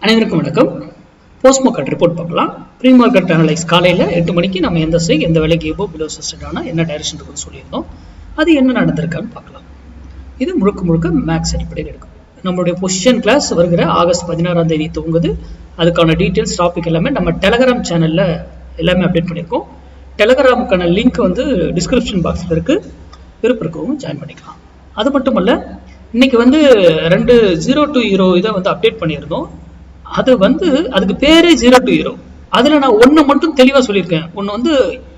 அனைவருக்கும் வணக்கம். Post market report பார்க்கலாம். ப்ரீ மார்க்கெட் அனலைஸ் காலையில் 8 மணிக்கு நம்ம எந்த ஸ்ட்ரைக் எந்த விலைக்கு எபோ பிலோ சஸ்டடான என்ன டைரக்ஷன் இருக்குன்னு சொல்லியிருந்தோம். அது என்ன நடந்திருக்கான்னு பார்க்கலாம். இது முழுக்க மேக்ஸ் அடிப்படையில் எடுக்கும். நம்மளுடைய பொசிஷன் கிளாஸ் வருகிற ஆகஸ்ட் 16ஆம் தேதி துவங்குது. அதுக்கான டீட்டெயில்ஸ் டாபிக் எல்லாமே நம்ம டெலகிராம் சேனலில் எல்லாமே அப்டேட் பண்ணியிருக்கோம். டெலகிராமுக்கான லிங்க் வந்து டிஸ்கிரிப்ஷன் பாக்ஸில் இருக்குது. விருப்பம் இருக்கவங்க ஜாயின் பண்ணிக்கலாம். அது மட்டும் இல்லை, இன்னைக்கு வந்து 2 0 to hero இதை வந்து அப்டேட் பண்ணியிருந்தோம். அது வந்து அதுக்கு பேரே 0 to hero. அதில் நான் ஒன்று மட்டும் தெளிவாக சொல்லியிருக்கேன். ஒன்று வந்து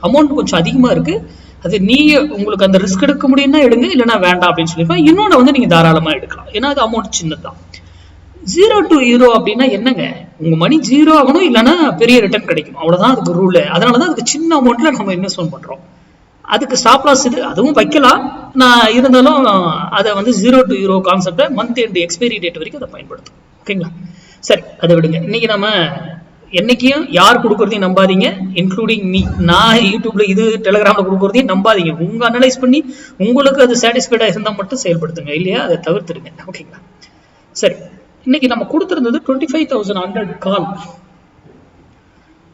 அமௌண்ட் கொஞ்சம் அதிகமாக இருக்குது, அது நீங்கள் உங்களுக்கு அந்த ரிஸ்க் எடுக்க முடியும்னா எடுங்க, இல்லைனா வேண்டாம் அப்படின்னு சொல்லியிருப்பேன். இன்னொன்று வந்து நீங்கள் தாராளமாக எடுக்கலாம், ஏன்னா அது அமௌண்ட் சின்னதான். 0 to hero அப்படின்னா என்னங்க, உங்கள் மணி 0 ஆகணும், இல்லைன்னா பெரிய ரிட்டர்ன் கிடைக்கும், அவ்வளோதான் அதுக்கு ரூலு. அதனால தான் அதுக்கு சின்ன அமௌண்ட்டில் நம்ம இன்வெஸ்ட்மெண்ட் பண்ணுறோம். அதுக்கு ஸ்டாப் லாஸ் இது அதுவும் வைக்கலாம். நான் இருந்தாலும் அதை வந்து 0 to hero கான்செப்டை மந்த் எண்ட் எக்ஸ்பைரி டேட் வரைக்கும் அதை பயன்படுத்தும். ஓகேங்களா? சரி, அதை விடுங்க. இன்னைக்கு நம்ம என்னைக்கும் யார் கொடுக்குறதையும் நம்பாதீங்க, இன்க்ளூடிங் மீ. நான் யூடியூப்ல இது டெலிகிராமில் கொடுக்குறதையும் நம்பாதீங்க. உங்க அனலைஸ் பண்ணி உங்களுக்கு அது சாட்டிஸ்ஃபைடாக இருந்தால் மட்டும் செயல்படுத்துங்க, இல்லையா அதை தவிர்த்துடுங்க. ஓகேங்களா? சரி, இன்னைக்கு நம்ம கொடுத்துருந்தது 25,100 கால்.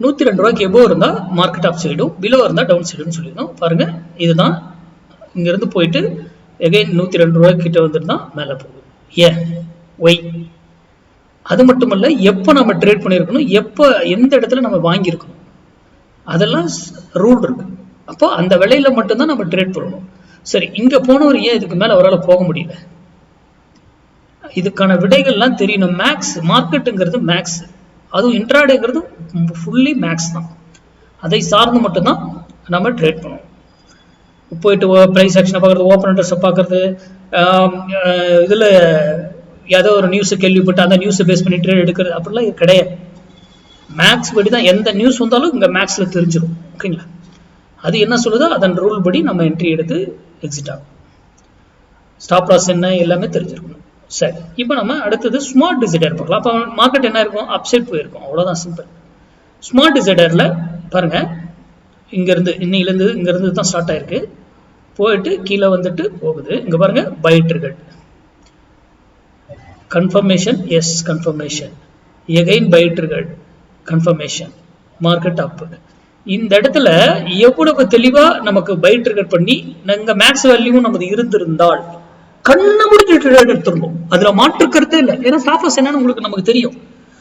102 ரூபாய்க்கு எபோ இருந்தால் மார்க்கெட் அப் சைடும், பிலோ இருந்தால் டவுன் சைடுன்னு சொல்லியிருந்தோம். பாருங்க, இதுதான் இங்கிருந்து போயிட்டு எகைன் 102 ரூபாய்க்கு கிட்ட வந்துட்டு தான் மேலே போகுது. ஏன் ஒய்? அது மட்டும் இல்ல, எப்போ நம்ம ட்ரேட் பண்ணியிருக்கணும், எப்போ எந்த இடத்துல நம்ம வாங்கியிருக்கணும், அதெல்லாம் ரூல் இருக்கு. அப்போ அந்த விலையில மட்டும்தான் நம்ம ட்ரேட் பண்ணணும். சரி, இங்க போனவர் ஏன் இதுக்கு மேல அவரால் போக முடியல? இதுக்கான விடைகள்லாம் தெரியணும். மேக்ஸ் மார்க்கெட்டுங்கிறது மேக்ஸ், அதுவும் இன்ட்ராடேங்கிறது ஃபுல்லி மேக்ஸ் தான். அதை சார்ந்து மட்டும்தான் நம்ம ட்ரேட் பண்ணுவோம். போயிட்டு ப்ரைஸ் ஆக்ஷனை பார்க்குறது, ஓப்பன் இன்ட்ரெஸ்ட்டை பார்க்குறது, இதில் ஏதோ ஒரு நியூஸை கேள்விப்பட்டு அந்த நியூஸை பேஸ் பண்ணி ட்ரேட் எடுக்கிறது, அப்படிலாம் இது கிடையாது. மேக்ஸ் படி தான் எந்த நியூஸ் வந்தாலும் இங்கே மேக்ஸில் தெரிஞ்சிடும். ஓகேங்களா? அது என்ன சொல்லுதோ அதன் ரூல் படி நம்ம என்ட்ரி எடுத்து எக்ஸிட் ஆகும். ஸ்டாப் லாஸ் என்ன எல்லாமே தெரிஞ்சிருக்கணும். சரி, இப்போ நம்ம அடுத்தது ஸ்மார்ட் டிசைடர் பார்க்கலாம். அப்போ மார்க்கெட் என்ன இருக்கும், அப்சைட் போயிருக்கும், அவ்வளோதான் சிம்பிள். ஸ்மார்ட் டிசைடரில் பாருங்க, இங்கேருந்து இன்னிலேருந்து இங்கேருந்து தான் ஸ்டார்ட் ஆயிருக்கு, போயிட்டு கீழே வந்துட்டு போகுது. இங்கே பாருங்க, by triggered confirmation, yes confirmation, again by triggered confirmation, market up. இந்த இடத்துல எவ்வளவு தெளிவா நமக்கு பை ட்ரிகர் பண்ணி இங்க மேக்ஸ் வேல்யூவும் நமக்கு இருந்திருந்தால் கண்ண முடிஞ்சு ட்ரேட் எடுத்துருந்தோம். அதுல மாற்றுக்கிறதே இல்லை. ஏன்னா ஸ்டாப் லாஸ் என்னன்னு உங்களுக்கு நமக்கு தெரியும்.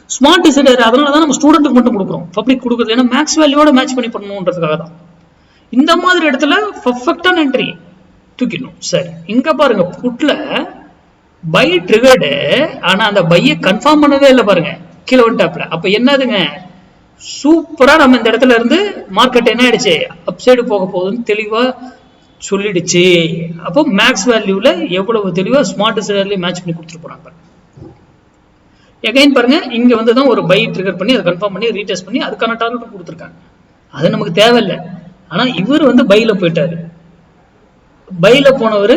ஸ்மார்ட் டிசைடர் அதனாலதான் நம்ம ஸ்டூடெண்ட்டுக்கு மட்டும் கொடுக்குறோம், பப்ளிக் கொடுக்குறது ஏன்னா மேக்ஸ் வேல்யூவோட மேட்ச் பண்ணி பண்ணணுன்றதுக்காக தான். இந்த மாதிரி இடத்துல பர்ஃபெக்டான என்ட்ரி தூக்கிடணும். சரி, இங்க பாருங்க, புட்ல பை ட்ரிகர்டு, ஆனா அந்த பையை கன்ஃபார்ம் பண்ணவே இல்லை. பாருங்க, கீழே வந்துட்டாப்ல. அப்ப என்னதுங்க, சூப்பரா நம்ம இந்த இடத்துல இருந்து மார்க்கெட் என்ன ஆயிடுச்சு, அப்சைடு போக போகுதுன்னு தெளிவா சொல்லிடுச்சு. அப்போ மேக்ஸ் வேல்யூல எவ்வளவு தெளிவா ஸ்மார்ட் டிசைடர்லயும் மேட்ச் பண்ணி கொடுத்துட்டு போறாங்க. எகைன் பாருங்க, இங்க வந்து தான் ஒரு பை ட்ரிகர் பண்ணி அதை கன்ஃபார்ம் பண்ணி ரீடெஸ்ட் பண்ணி அதுக்கான டார்கெட் கொடுத்துருக்காங்க. அது நமக்கு தேவையில்லை. ஆனா இவர் வந்து பைல போயிட்டாரு. பைல போனவர்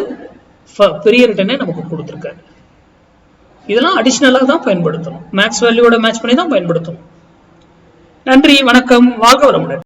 பெரிய ரிட்டர்னே நமக்கு கொடுத்துருக்காரு. இதெல்லாம் அடிஷனலாக தான் பயன்படுத்தணும், மேக்ஸ் வேல்யூவோட மேட்ச் பண்ணி தான் பயன்படுத்தணும். நன்றி, வணக்கம், வாழ்க வளமுடன்.